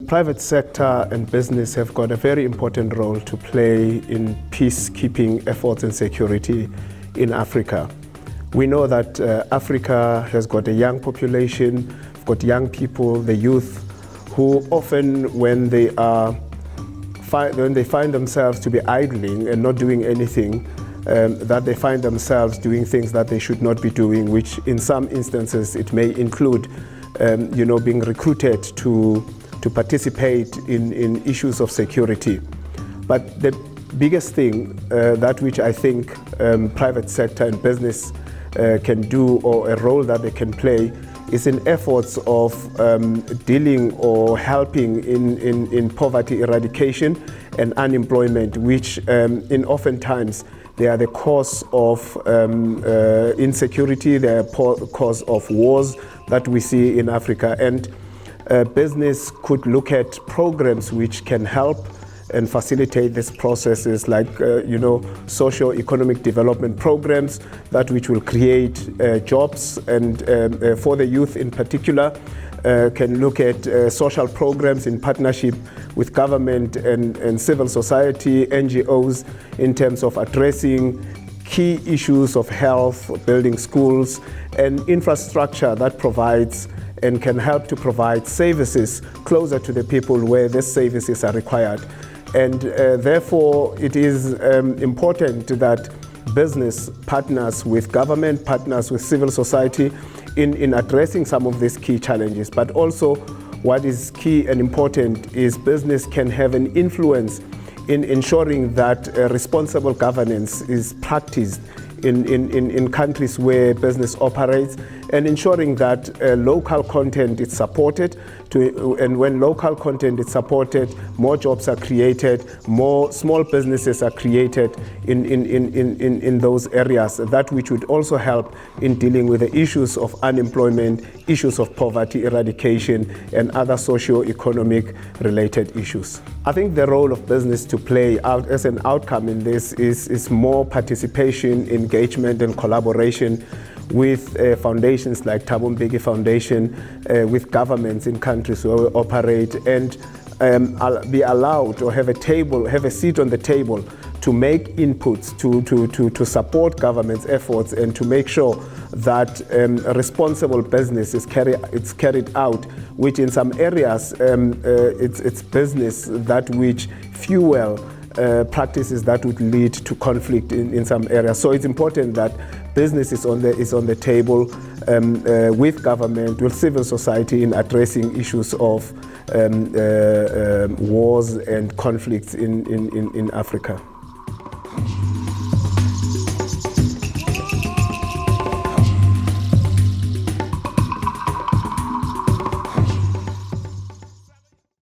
private sector and business have got a very important role to play in peacekeeping efforts and security in Africa. We know that Africa has got a young population, got young people, the youth, who often when they find themselves to be idling and not doing anything, that they find themselves doing things that they should not be doing, which in some instances it may include being recruited to participate in issues of security. But the biggest thing, that which I think private sector and business can do, or a role that they can play, is in efforts of dealing or helping in poverty eradication and unemployment, which in oftentimes they are the cause of insecurity, they are cause of wars that we see in Africa. And business could look at programs which can help and facilitate these processes, like socio-economic development programs that which will create jobs, and for the youth in particular, can look at social programs in partnership with government and civil society, NGOs, in terms of addressing key issues of health, building schools, and infrastructure that provides and can help to provide services closer to the people where these services are required. And therefore, it is important that business partners with government, partners with civil society in addressing some of these key challenges. But also, what is key and important is business can have an influence in ensuring that responsible governance is practiced in countries where business operates, and ensuring that local content is supported, and when local content is supported, more jobs are created, more small businesses are created in those areas, that which would also help in dealing with the issues of unemployment, issues of poverty eradication, and other socio-economic related issues. I think the role of business to play out as an outcome in this is more participation, engagement, and collaboration with foundations like Thabo Mbeki Foundation, with governments in countries where we operate, and be allowed or have a seat on the table to make inputs to support government's efforts, and to make sure that responsible business is carried out, which in some areas it's business that which fuel practices that would lead to conflict in some areas. So it's important that business is on the table with government, with civil society, in addressing issues of wars and conflicts in Africa.